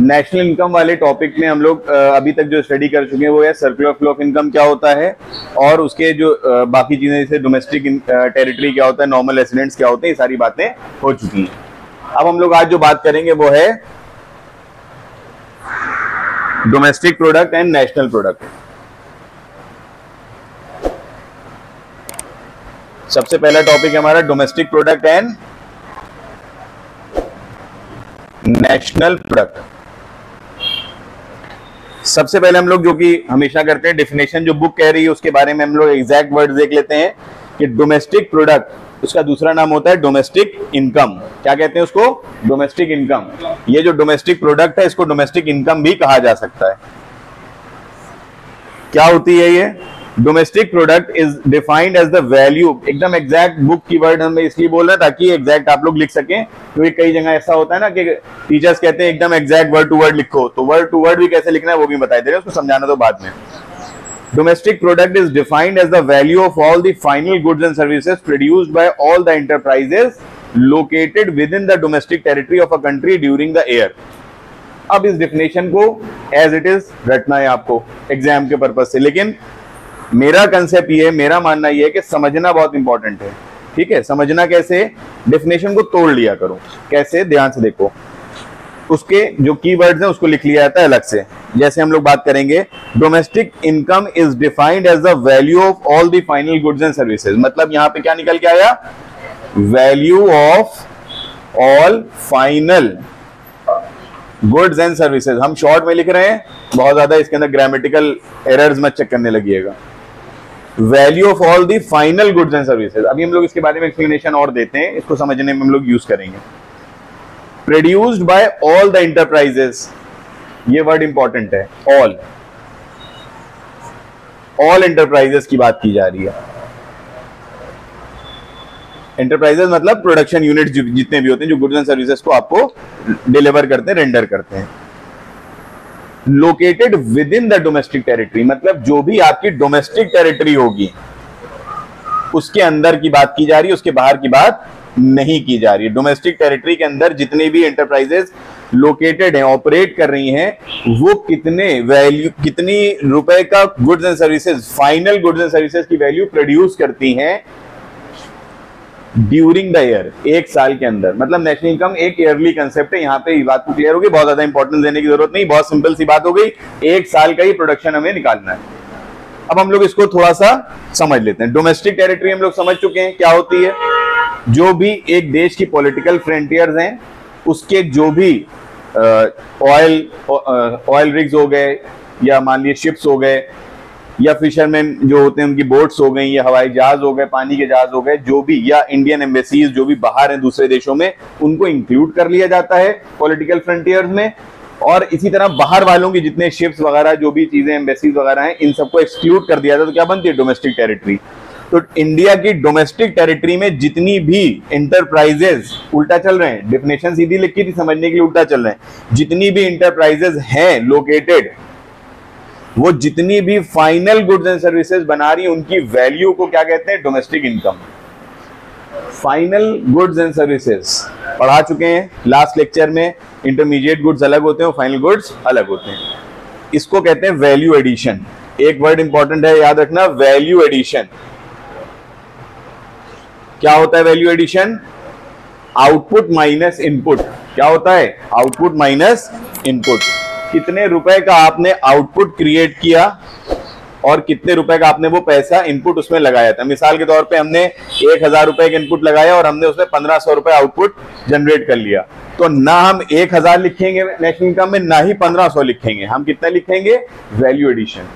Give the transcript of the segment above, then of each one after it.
National income वाले topic में हम लोग अभी तक जो स्टडी कर चुके हैं वो है सर्कुलर फ्लो ऑफ इनकम क्या होता है, और उसके जो बाकी चीजें जैसे डोमेस्टिक टेरिटरी क्या होता है, नॉर्मल रेसिडेंट्स क्या होते हैं, ये सारी बातें हो चुकी हैं। अब हम लोग आज जो बात करेंगे वो है domestic product and national product. सबसे पहला टॉपिक है हमारा domestic product and national product. सबसे पहले हम लोग जो कि हमेशा करते हैं, डेफिनेशन जो बुक कह रही है उसके बारे में हम लोग एग्जैक्ट वर्ड देख लेते हैं कि डोमेस्टिक प्रोडक्ट, उसका दूसरा नाम होता है डोमेस्टिक इनकम। क्या कहते हैं उसको? Domestic income. ये जो डोमेस्टिक प्रोडक्ट है इसको डोमेस्टिक इनकम भी कहा जा सकता है। क्या होती है ये? Domestic product is defined as the value, एकदम एग्जैक्ट बुक की वर्ड हम इसलिए बोल रहे हैं ताकि एग्जैक्ट आप लोग लिख सकें, क्योंकि कई जगह ऐसा होता है ना कि टीचर्स कहते हैं एकदम एग्जैक्ट वर्ड टू वर्ड लिखो, तो वर्ड टू वर्ड भी कैसे लिखना है वो भी बता दे रहे हैं, उसको समझाना तो बाद में। Domestic product is defined as the value of all the final goods and services produced by all the enterprises located within the domestic territory of a country during the year। अब इस डेफिनेशन को as it is रटना है आपको exam के purpose से, लेकिन मेरा कंसेप्ट ये है, मेरा मानना ये है कि समझना बहुत इंपॉर्टेंट है। ठीक है, समझना कैसे? डेफिनेशन को तोड़ लिया करो। कैसे? ध्यान से देखो, उसके जो कीवर्ड्स हैं उसको लिख लिया जाता है अलग से। जैसे हम लोग बात करेंगे, domestic income is defined as the value of all the final goods and services. मतलब यहां पे क्या निकल के आया? Value of all final goods and services. हम शॉर्ट में लिख रहे हैं, बहुत ज्यादा इसके अंदर ग्रामेटिकल एरर्स मत चेक करने लगिएगा। Value of all the final goods and services. अभी हम लोग इसके बारे में एक्सप्लेनेशन और देते हैं, इसको समझने में हम लोग यूज करेंगे। Produced by all the enterprises, ये वर्ड इंपॉर्टेंट है। ऑल एंटरप्राइजेस की बात की जा रही है। एंटरप्राइजेस मतलब प्रोडक्शन यूनिट जितने भी होते हैं जो गुड्स एंड सर्विसेज को आपको डिलीवर करते हैं, रेंडर करते हैं। Located with in the domestic territory, मतलब जो भी आपकी डोमेस्टिक टेरिटरी होगी उसके अंदर की बात की जा रही है, उसके बाहर की बात नहीं की जा रही है। डोमेस्टिक टेरिटरी के अंदर जितने भी एंटरप्राइजेस लोकेटेड हैं, ऑपरेट कर रही हैं, वो कितनी रुपए का goods and services, final goods and services की वैल्यू प्रोड्यूस करती हैं ड्यूरिंग द ईयर, एक साल के अंदर। मतलब नेशनल इनकम एक ईयरली कंसेप्ट है। यहाँ पे ये बात को क्लियर होगी, बहुत ज्यादा इंपॉर्टेंस देने की जरूरत नहीं, बहुत सिंपल सी बात हो गई। एक साल का ही प्रोडक्शन हमें निकालना है। अब हम लोग इसको थोड़ा सा समझ लेते हैं। डोमेस्टिक टेरिटरी हम लोग समझ चुके हैं क्या होती है। जो भी एक देश की पॉलिटिकल फ्रंटियर्स हैं, उसके जो भी ऑयल रिग्स हो गए, या मान लीजिए शिप्स हो गए, या फिशरमैन जो होते हैं उनकी बोट्स हो गई, या हवाई जहाज हो गए, पानी के जहाज हो गए, जो भी, या इंडियन एम्बेसीज जो भी बाहर हैं दूसरे देशों में, उनको इंक्लूड कर लिया जाता है पॉलिटिकल फ्रंटियर्स में। और इसी तरह बाहर वालों की जितने शिप्स वगैरह जो भी चीजें एम्बेसीज वगैरह हैं, इन सबको एक्सक्लूड कर दिया जाता है। तो क्या बनती है? Domestic territory. तो इंडिया की डोमेस्टिक टेरिटरी में जितनी भी इंटरप्राइजेस, उल्टा चल रहे हैं, डेफिनेशन सीधी लिखी थी, समझने के लिए उल्टा चल रहे हैं। जितनी भी इंटरप्राइजेस हैं लोकेटेड, वो जितनी भी फाइनल गुड्स एंड सर्विसेज बना रही है, उनकी वैल्यू को क्या कहते हैं? Domestic income. Final goods and services पढ़ा चुके हैं लास्ट लेक्चर में। इंटरमीडिएट गुड्स अलग होते हैं और फाइनल गुड्स अलग होते हैं। इसको कहते हैं वैल्यू एडिशन। एक वर्ड इंपॉर्टेंट है, याद रखना, वैल्यू एडिशन। क्या होता है value addition? Output minus input. क्या होता है? Output minus input. कितने रुपए का आपने आउटपुट क्रिएट किया और कितने रुपए का आपने वो पैसा इनपुट उसमें लगाया था। मिसाल के तौर पे हमने 1000 रुपए का इनपुट लगाया और हमने उसमें 1500 रुपए आउटपुट जनरेट कर लिया, तो ना हम 1000 लिखेंगे नेशनल इनकम में, ना ही 1500 लिखेंगे। हम कितना लिखेंगे? Value addition.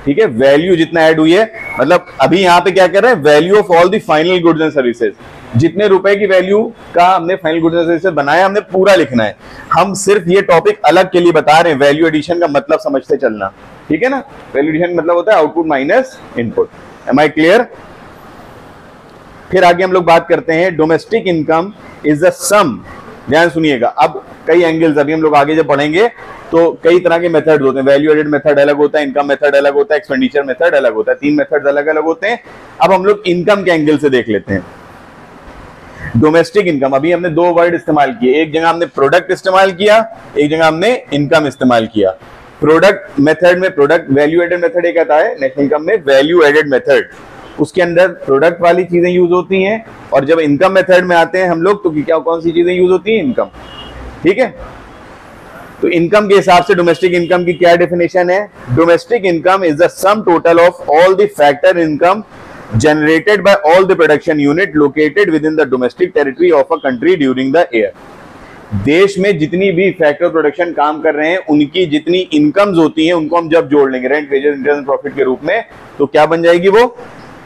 ठीक है, वैल्यू जितना ऐड हुई है, मतलब अभी यहां पे क्या कर रहे हैं? Value of all the final goods and services. जितने रुपए की वैल्यू का हमने फाइनल गुड्स एंड सर्विसेज बनाया, हमने पूरा लिखना है। हम सिर्फ ये टॉपिक अलग के लिए बता रहे हैं, वैल्यू एडिशन का मतलब समझते चलना। ठीक है ना? वैल्यू एडिशन मतलब होता है output minus input. Am I clear? फिर आगे हम लोग बात करते हैं domestic income is the sum. ध्यान सुनिएगा, अब कई एंगल्स अभी हम लोग आगे जब पढ़ेंगे तो कई तरह के मेथड होते हैं। वैल्यू एडेड मेथड अलग होता है, इनकम मेथड अलग होता है, एक्सपेंडिचर मेथड अलग होता है। 3 मेथड अलग अलग होते हैं। अब हम लोग इनकम के एंगल से देख लेते हैं। डोमेस्टिक इनकम, अभी हमने दो वर्ड इस्तेमाल किए, एक जगह हमने प्रोडक्ट इस्तेमाल किया, एक जगह हमने इनकम इस्तेमाल किया। प्रोडक्ट मेथड में प्रोडक्ट वैल्यू एडेड मेथड एक आता है, नेशनल इनकम में वैल्यू एडेड मेथड, उसके अंदर प्रोडक्ट वाली चीजें यूज होती हैं, और जब इनकम मेथड में आते हैं हम लोग तो क्या कौन सी चीजें यूज होती हैं, इनकम। ठीक है, तो इनकम के हिसाब से डोमेस्टिक इनकम की क्या डेफिनेशन है? Domestic income is the sum total of all the factor income generated by all the production unit located within the domestic territory of a country during the year। देश में जितनी भी factor production काम कर रहे हैं उनकी जितनी इनकम्स होती हैं उनको हम जब जोड़ लेंगे rent, wages, interest and profit के रूप में, तो क्या बन जाएगी वो?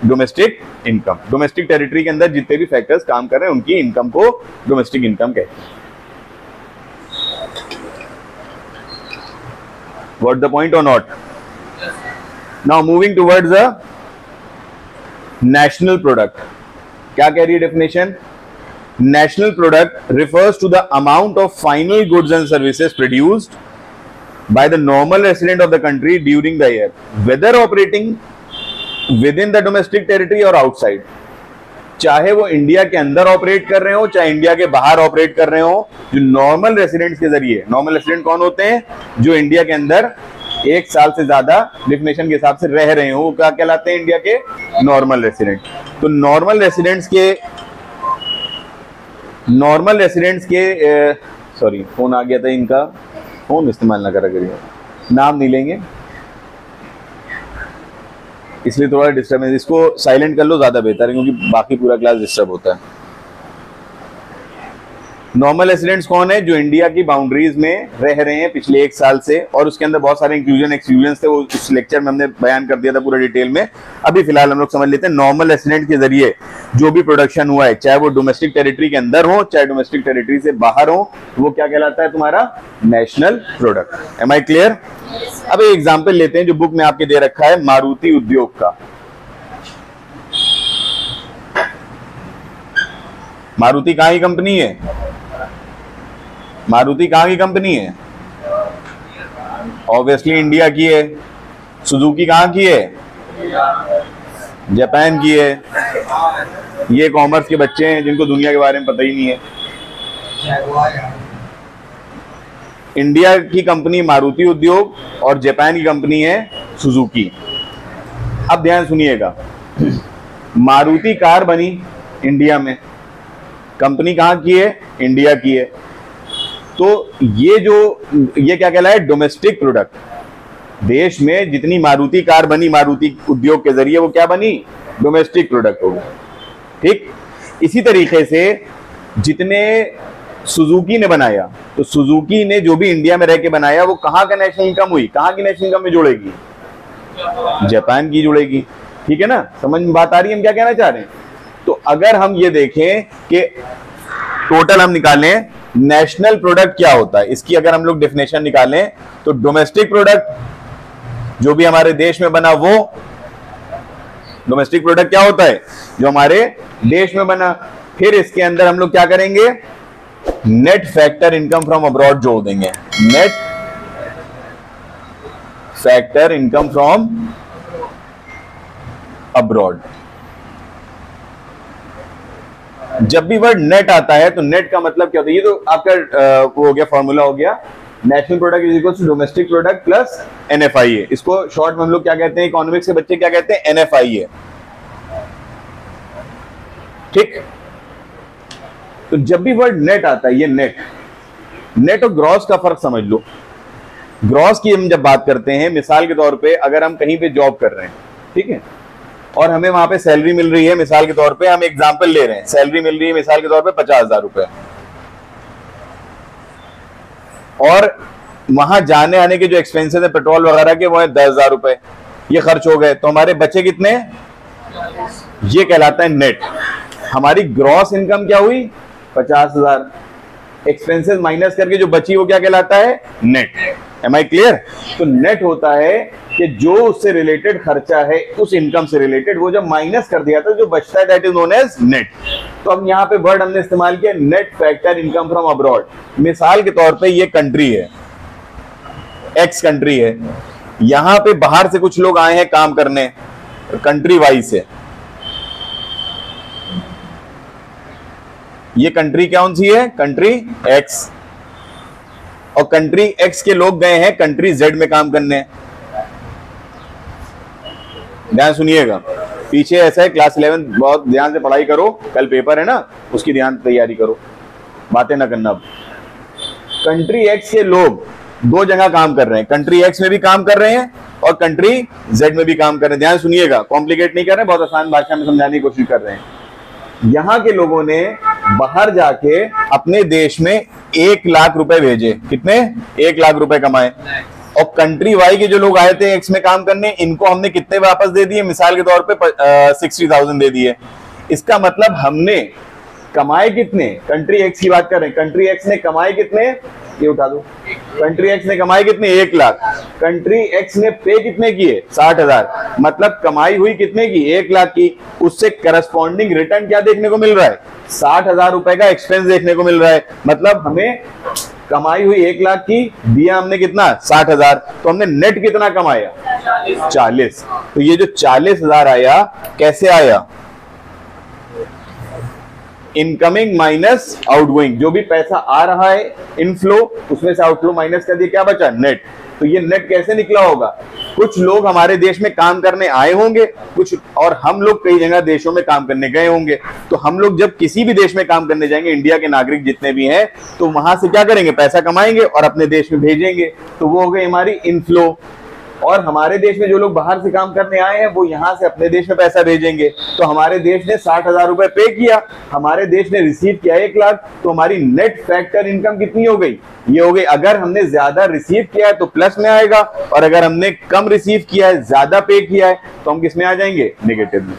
Domestic income. डोमेस्टिक टेरिटरी के अंदर जितने भी फैक्टर्स काम कर रहे हैं उनकी इनकम को डोमेस्टिक इनकम कहते हैं। Got the point or not? Now moving towards the national product। क्या कह रही है definition? National product refers to the amount of final goods and services produced by the normal resident of the country during the year, whether operating within the domestic territory or outside। चाहे वो India के अंदर operate कर रहे हो चाहे India के बाहर ऑपरेट कर रहे हो, जो नॉर्मल रेसिडेंट्स के जरिए, नॉर्मल रेसिडेंट कौन होते हैं? जो इंडिया के अंदर एक साल से ज्यादा डेफिनेशन के हिसाब से रह रहे हो, वो क्या कहलाते हैं? इंडिया के नॉर्मल रेसिडेंट। तो नॉर्मल रेसिडेंट्स के सॉरी फोन आ गया था इनका, फोन इस्तेमाल ना करा करिए, नाम नहीं लेंगे इसलिए थोड़ा डिस्टर्बेंस, इसको साइलेंट कर लो ज्यादा बेहतर है क्योंकि बाकी पूरा क्लास डिस्टर्ब होता है। नॉर्मल रेसिडेंट्स कौन है? जो इंडिया की बाउंड्रीज में रह रहे हैं पिछले एक साल से, और उसके अंदर बहुत सारे इंक्लूजन एक्सक्लूजन थे, वो उस लेक्चर में हमने बयान कर दिया था पूरा डिटेल में। अभी फिलहाल हम लोग समझ लेते हैं नॉर्मल रेसिडेंट के जरिए जो भी प्रोडक्शन हुआ है, चाहे वो डोमेस्टिक टेरिटरी के अंदर हो चाहे डोमेस्टिक टेरिटरी से बाहर हो, वो क्या कहलाता है? तुम्हारा national product. Am I clear? अब एक एग्जाम्पल लेते हैं जो बुक में आपके दे रखा है, मारुति उद्योग का। मारुति कहाँ की कंपनी है? मारुति कहाँ की कंपनी है? ऑब्वियसली इंडिया की है। सुजुकी कहाँ की है? जापान की है। ये कॉमर्स के बच्चे हैं जिनको दुनिया के बारे में पता ही नहीं है। इंडिया की कंपनी मारुति उद्योग और जापान की कंपनी है सुजुकी। अब ध्यान सुनिएगा, मारुति कार बनी इंडिया में, कंपनी कहाँ की है? इंडिया की है। तो ये क्या कहलाए? Domestic product. देश में जितनी मारुति कार बनी मारुति उद्योग के जरिए, वो क्या बनी? डोमेस्टिक प्रोडक्ट होगी। ठीक, इसी तरीके से जितने सुजुकी ने बनाया, तो सुजुकी ने जो भी इंडिया में रह के बनाया वो कहाँ का नेशनल इनकम हुई? कहाँ की नेशनल इनकम में जुड़ेगी? जापान की जुड़ेगी। ठीक है ना, समझ में बात आ रही है हम क्या कहना चाह रहे हैं? तो अगर हम ये देखें कि टोटल हम निकालें नेशनल प्रोडक्ट क्या होता है, इसकी अगर हम लोग डेफिनेशन निकालें तो डोमेस्टिक प्रोडक्ट जो भी हमारे देश में बना, वो डोमेस्टिक प्रोडक्ट क्या होता है? जो हमारे देश में बना। फिर इसके अंदर हम लोग क्या करेंगे? Net factor income from abroad जोड़ देंगे। Net factor income from abroad. जब भी वर्ड नेट आता है तो नेट का मतलब क्या होता है? ये तो आपका वो हो गया, फॉर्मूला हो गया, national product is equal to domestic product plus NFIA. इसको शॉर्ट में हम लोग क्या कहते हैं? इकोनॉमिक्स के बच्चे क्या कहते हैं? एनएफआईए। ठीक, तो जब भी वर्ड नेट आता है, ये नेट और ग्रॉस का फर्क समझ लो। ग्रॉस की हम जब बात करते हैं, मिसाल के तौर पे अगर हम कहीं पे जॉब कर रहे हैं, ठीक है, और हमें वहां पे सैलरी मिल रही है, मिसाल के तौर पे हम एग्जांपल ले रहे हैं, सैलरी मिल रही है मिसाल के तौर पे 50,000 रुपए, और वहां जाने आने के जो एक्सपेंसेस है पेट्रोल वगैरह के, वो है 10,000 रुपए, ये खर्च हो गए, तो हमारे बचे कितने? ये कहलाता है नेट। हमारी ग्रॉस इनकम क्या हुई? 50,000। एक्सपेंसेस माइनस करके जो बची वो क्या कहलाता है? नेट। Am I clear? तो नेट होता है कि जो उससे रिलेटेड खर्चा है, उस इनकम से रिलेटेड, वो जब माइनस कर दिया था जो बचता है, that is known as net. तो अब यहाँ पे वर्ड हमने इस्तेमाल किया net factor income from abroad. मिसाल के तौर पे ये कंट्री है, एक्स कंट्री है, यहां पे बाहर से कुछ लोग आए हैं काम करने, कंट्री वाइज से, ये कंट्री कौन सी है? Country x. और कंट्री एक्स के लोग गए हैं कंट्री जेड में काम करने। ध्यान सुनिएगा, पीछे ऐसा है, क्लास 11 बहुत ध्यान से पढ़ाई करो, कल पेपर है ना, उसकी ध्यान तैयारी करो, बातें ना करना। कंट्री एक्स के लोग दो जगह काम कर रहे हैं, कंट्री एक्स में भी काम कर रहे हैं और कंट्री जेड में भी काम कर रहे हैं। ध्यान सुनिएगा, कॉम्प्लिकेट नहीं कर रहे, बहुत आसान भाषा में समझाने की कोशिश कर रहे हैं। यहां के लोगों ने बाहर जाके अपने देश में 1 लाख रुपए भेजे। कितने? 1 लाख रुपए कमाए। और कंट्री वाई के जो लोग आए थे एक्स में काम करने, इनको हमने कितने वापस दे दिए? मिसाल के तौर पे 60,000 दे दिए। इसका मतलब हमने कमाए कितने? कंट्री एक्स की बात कर रहे हैं, कंट्री एक्स ने कमाए कितने? ये उठा दो। कंट्री एक्स ने कमाए कितने? 1 लाख। कंट्री एक्स ने पे कितने किए? 60,000। मतलब कमाई हुई कितने की? 1 लाख की। उससे करस्पॉन्डिंग रिटर्न क्या देखने को मिल रहा है? 60,000 रुपए का एक्सपेंस देखने को मिल रहा है। मतलब हमें कमाई हुई 1 लाख की, दिया हमने कितना? 60,000। तो हमने नेट कितना कमाया? 40। तो ये जो 40,000 आया, कैसे आया? Incoming minus outgoing. जो भी पैसा आ रहा है इनफ्लो, उसमें से आउटफ्लो माइनस कर दिया, क्या बचा? नेट। तो ये नेट कैसे निकला होगा? कुछ लोग हमारे देश में काम करने आए होंगे, कुछ और हम लोग कई जगह देशों में काम करने गए होंगे। तो हम लोग जब किसी भी देश में काम करने जाएंगे, इंडिया के नागरिक जितने भी हैं, तो वहां से क्या करेंगे? पैसा कमाएंगे और अपने देश में भेजेंगे। तो वो हो गई हमारी इनफ्लो। और हमारे देश में जो लोग बाहर से काम करने आए हैं, वो यहां से अपने देश में पैसा भेजेंगे। तो हमारे देश ने 60,000 रुपए पे किया, हमारे देश ने रिसीव किया 1 लाख। तो हमारी नेट फैक्टर इनकम कितनी हो गई? ये हो गई। अगर हमने ज्यादा रिसीव किया है तो प्लस में आएगा, और अगर हमने कम रिसीव किया है, ज्यादा पे किया है, तो हम किस में आ जाएंगे? नेगेटिव में।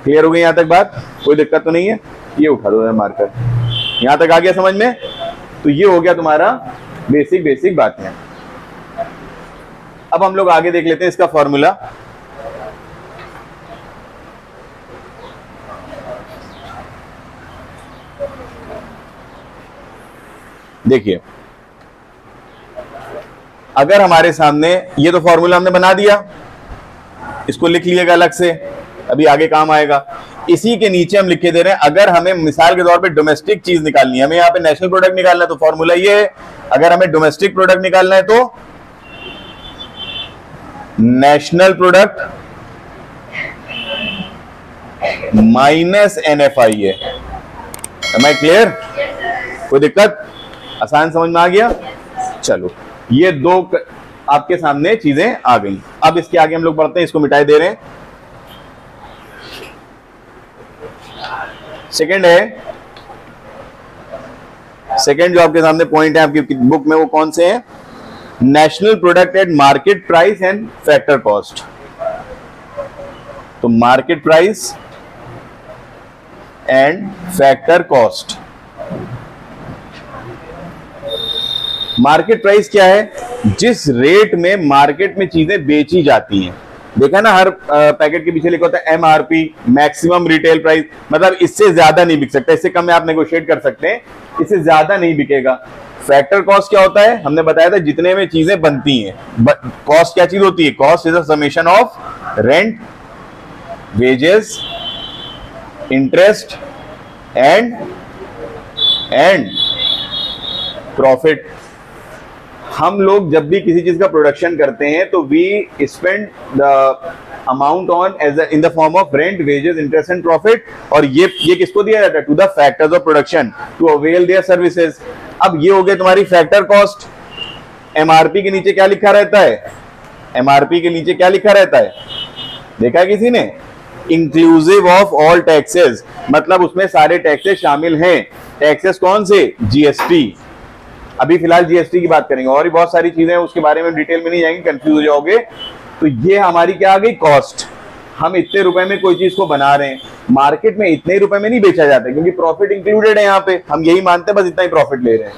क्लियर हो गई यहां तक बात? कोई दिक्कत तो नहीं है? ये उठा दो मार्कर। यहां तक आ गया समझ में? तो ये हो गया तुम्हारा बेसिक बातें। अब हम लोग आगे देख लेते हैं इसका फॉर्मूला। देखिए, अगर हमारे सामने ये तो फॉर्मूला हमने बना दिया, इसको लिख लिएगा अलग से, अभी आगे काम आएगा। इसी के नीचे हम लिखे दे रहे हैं, अगर हमें मिसाल के तौर पे डोमेस्टिक चीज निकालनी है, हमें यहाँ पे नेशनल प्रोडक्ट निकालना है, तो फॉर्मूला ये है। अगर हमें डोमेस्टिक प्रोडक्ट निकालना है तो नेशनल प्रोडक्ट माइनस NFI है। Am I clear? कोई दिक्कत? आसान समझ में आ गया? चलो, ये दो आपके सामने चीजें आ गई। अब इसके आगे हम लोग बढ़ते हैं, इसको मिटाई दे रहे हैं। सेकंड जो आपके सामने पॉइंट है आपकी बुक में, वो कौन से हैं? National product at market price and factor cost. तो market price and factor cost. Market price क्या है? जिस रेट में मार्केट में चीजें बेची जाती हैं। देखा ना, हर पैकेट के पीछे लिखा होता है MRP, मैक्सिमम रिटेल प्राइस। मतलब इससे ज्यादा नहीं बिक सकता, इससे कम में आप नेगोशिएट कर सकते हैं, इससे ज्यादा नहीं बिकेगा। फैक्टर कॉस्ट क्या होता है? हमने बताया था, जितने में चीजें बनती हैं। कॉस्ट क्या चीज होती है? Cost is a summation of rent, wages, interest and profit. हम लोग जब भी किसी चीज का प्रोडक्शन करते हैं तो we spend the amount on as in the form of rent, wages, interest and profit. और ये किसको दिया जाता है? To the factors of production to avail their services. अब ये हो गई तुम्हारी फैक्टर कॉस्ट। MRP के नीचे क्या लिखा रहता है? MRP के नीचे क्या लिखा रहता है? देखा है किसी ने? Inclusive of all taxes. मतलब उसमें सारे टैक्सेस शामिल हैं। टैक्सेस कौन से? GST। अभी फिलहाल GST की बात करेंगे, और भी बहुत सारी चीजें उसके बारे में डिटेल में नहीं जाएंगे, कंफ्यूज हो जाओगे। तो ये हमारी क्या आ गई? कॉस्ट। हम इतने रुपए में कोई चीज को बना रहे हैं, मार्केट में इतने रुपए में नहीं बेचा जाता, क्योंकि प्रॉफिट इंक्लूडेड है। यहाँ पे हम यही मानते हैं, बस इतना ही प्रॉफिट ले रहे हैं।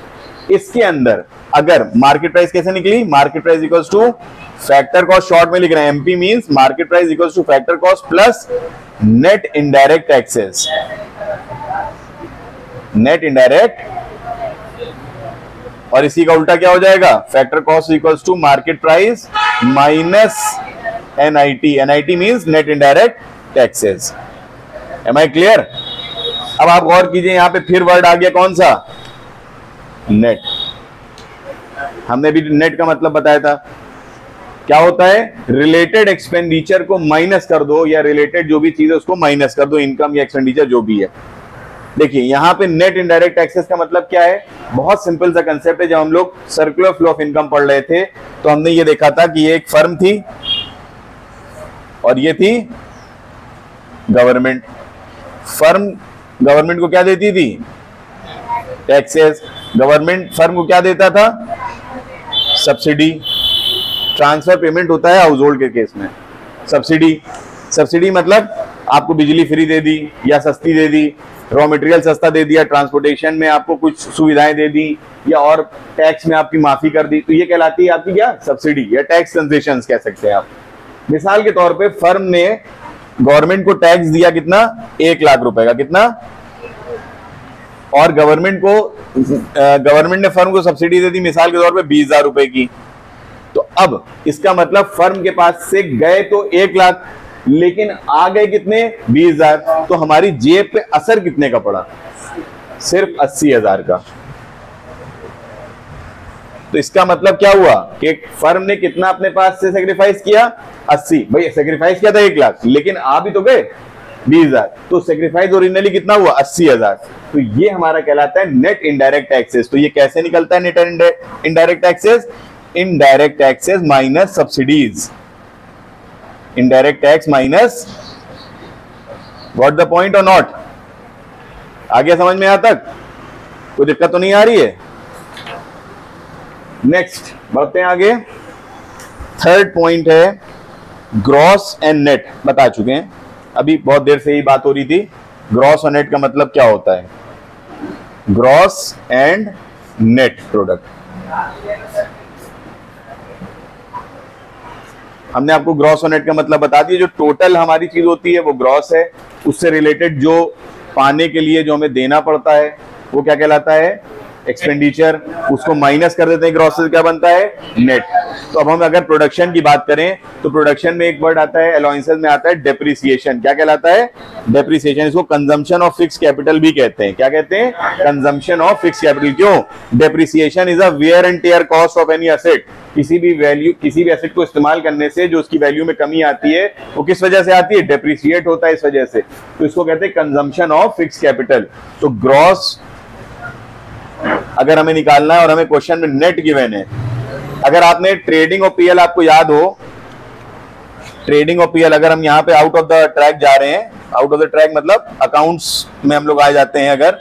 इसके अंदर अगर मार्केट प्राइस कैसे निकली? Market price equals to factor cost, short में लिख रहे हैं MP means market price equals to factor cost plus net indirect taxes. Net indirect, और इसी का उल्टा क्या हो जाएगा? Factor cost equals to market price minus NIT। NIT means net indirect taxes. Am I clear? अब आप गौर कीजिए, यहां पे फिर वर्ड आ गया कौन सा, नेट। हमने भी नेट का मतलब बताया था, क्या होता है, रिलेटेड एक्सपेंडिचर को माइनस कर दो, या रिलेटेड जो भी चीज है उसको माइनस कर दो, इनकम या एक्सपेंडिचर जो भी है। देखिए यहां पे नेट इनडायरेक्ट टैक्सेस का मतलब क्या है, बहुत सिंपल सा कंसेप्ट है। जब हम लोग सर्कुलर फ्लो ऑफ इनकम पढ़ रहे थे तो हमने ये देखा था कि ये एक फर्म थी और ये थी गवर्नमेंट। फर्म गवर्नमेंट को क्या देती थी, टैक्सेस। गवर्नमेंट फर्म को क्या देता था, सब्सिडी। ट्रांसफर पेमेंट होता है हाउस होल्ड के केस में, सब्सिडी। सब्सिडी मतलब आपको बिजली फ्री दे दी या सस्ती दे दी, रॉ मटेरियल सस्ता दे दिया, ट्रांसपोर्टेशन में आपको कुछ सुविधाएं दे दी, या और टैक्स में आपकी माफी कर दी, तो ये कहलाती है आपकी क्या, सब्सिडी या टैक्स कंसेशन कह सकते हैं आप। मिसाल के तौर पे फर्म ने गवर्नमेंट को टैक्स दिया कितना, 1 लाख रुपए का, कितना, और गवर्नमेंट ने फर्म को सब्सिडी दे दी मिसाल के तौर पे 20,000 रुपए की। तो अब इसका मतलब फर्म के पास से गए तो 1 लाख, लेकिन आ गए कितने, 20,000। तो हमारी जेब पे असर कितने का पड़ा, सिर्फ 80,000 का। तो इसका मतलब क्या हुआ कि फर्म ने कितना अपने पास से सेक्रीफाइस किया, 80। भाई सेक्रीफाइस किया था 1 लाख, लेकिन आ भी तो गए 20,000, तो सेक्रीफाइस ओरिजिनली कितना हुआ, 80,000। तो ये हमारा कहलाता है नेट इनडायरेक्ट टैक्सेस। तो ये कैसे निकलता है net indirect taxes, indirect taxes minus subsidies, indirect tax minus, what the point और नॉट। आगे समझ में यहां तक कोई दिक्कत तो नहीं आ रही है। नेक्स्ट बढ़ते हैं आगे। थर्ड पॉइंट है ग्रॉस एंड नेट, बता चुके हैं अभी, बहुत देर से ही बात हो रही थी। ग्रॉस और नेट का मतलब क्या होता है, ग्रॉस एंड नेट प्रोडक्ट। हमने आपको ग्रॉस और नेट का मतलब बता दिया। जो टोटल हमारी चीज होती है वो ग्रॉस है, उससे रिलेटेड जो पाने के लिए जो हमें देना पड़ता है वो क्या कहलाता है, एक्सपेंडिचर। उसको माइनस कर देते हैं, ग्रॉस से क्या बनता है, नेट। तो अब हम अगर प्रोडक्शन की बात करें तो प्रोडक्शन में एक वर्ड आता है, अलाउंसेस में आता है डेप्रिसिएशन। क्या कहलाता है, डेप्रिसिएशन। इसको कंजम्पशन ऑफ फिक्स कैपिटल भी कहते हैं। क्या कहते हैं, कंजम्पशन ऑफ फिक्स कैपिटल। क्यों, depreciation is a wear and tear cost of any asset. किसी भी एसेट को इस्तेमाल करने से जो उसकी वैल्यू में कमी आती है वो किस वजह से आती है, डेप्रिसिएट होता है इस वजह से। तो इसको कहते हैं कंजम्पशन ऑफ फिक्स कैपिटल। तो ग्रॉस अगर हमें निकालना है और हमें क्वेश्चन में नेट गिवन है, अगर आपने ट्रेडिंग और पीएल आपको याद हो, ट्रेडिंग और पीएल अगर हम यहाँ पे आउट ऑफ द ट्रैक जा रहे हैं, आउट ऑफ द ट्रैक मतलब अकाउंट्स में हम लोग आ जाते हैं। अगर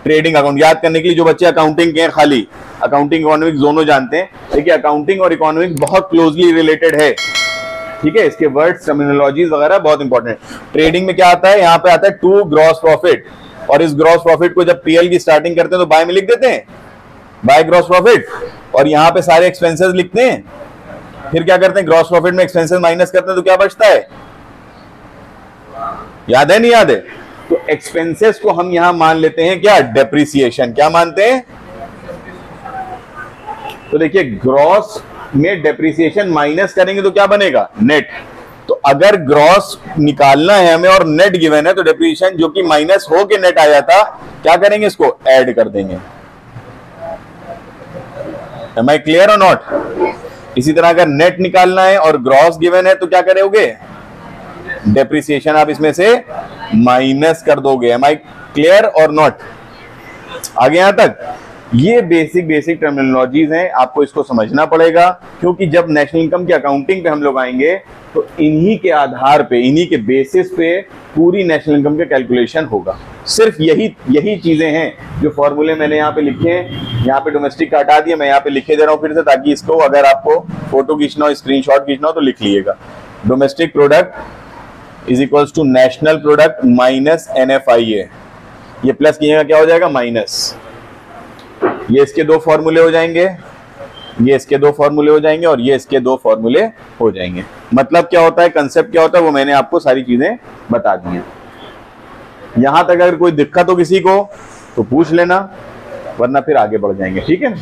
ट्रेडिंग अकाउंट याद करने के लिए जो बच्चे अकाउंटिंग के हैं, खाली अकाउंटिंग इकोनॉमिक्स दोनों जानते हैं, देखिए अकाउंटिंग और इकोनॉमिक्स बहुत क्लोजली रिलेटेड है, ठीक है। इसके वर्ड्स, टर्मिनोलॉजीज वगैरह बहुत इंपॉर्टेंट है। ट्रेडिंग में क्या आता है, यहाँ पे आता है टू ग्रॉस प्रॉफिट, और इस ग्रॉस प्रॉफिट को जब पीएल की स्टार्टिंग करते हैं तो बाय में लिख देते हैं, बाय ग्रॉस प्रॉफिट, और यहाँ पे सारे एक्सपेंसेस लिखते हैं। फिर क्या करते हैं, ग्रॉस प्रॉफिट में एक्सपेंसेस माइनस करते हैं तो क्या बचता है, याद है नहीं याद है। तो एक्सपेंसेस को हम यहां मान लेते हैं क्या, डेप्रिसिएशन। क्या मानते हैं, तो देखिए ग्रॉस में डेप्रिसिएशन माइनस करेंगे तो क्या बनेगा, नेट। तो अगर ग्रॉस निकालना है हमें और नेट गिवन है तो डेप्रिसिएशन जो कि माइनस हो के नेट आया था, क्या करेंगे, इसको ऐड कर देंगे। Am I clear or not? इसी तरह अगर नेट निकालना है और ग्रॉस गिवन है तो क्या करोगे, डेप्रिसिएशन आप इसमें से माइनस कर दोगे। Am I clear or not? आगे यहां तक ये बेसिक टर्मिनोलॉजीज हैं, आपको इसको समझना पड़ेगा, क्योंकि जब नेशनल इनकम की अकाउंटिंग पे हम लोग आएंगे तो इन्हीं के आधार पे, इन्हीं के बेसिस पे पूरी नेशनल इनकम का कैलकुलेशन होगा। सिर्फ यही चीजें हैं जो फॉर्मूले मैंने यहाँ पे लिखे हैं। यहाँ पे डोमेस्टिक का हटा दिया, मैं यहाँ पे लिखे दे रहा हूँ फिर से, ताकि इसको अगर आपको फोटो खींचना हो, स्क्रीनशॉट खींचना हो तो लिख लीजिएगा। Domestic product is equals to national product minus NFIA। ये प्लस कीजिएगा क्या हो जाएगा, माइनस। ये इसके दो फॉर्मूले हो जाएंगे, ये इसके दो फॉर्मूले हो जाएंगे, और ये इसके दो फॉर्मूले हो जाएंगे। मतलब क्या होता है, कंसेप्ट क्या होता है, वो मैंने आपको सारी चीजें बता दी हैं। यहां तक अगर कोई दिक्कत हो किसी को तो पूछ लेना, वरना फिर आगे बढ़ जाएंगे, ठीक है।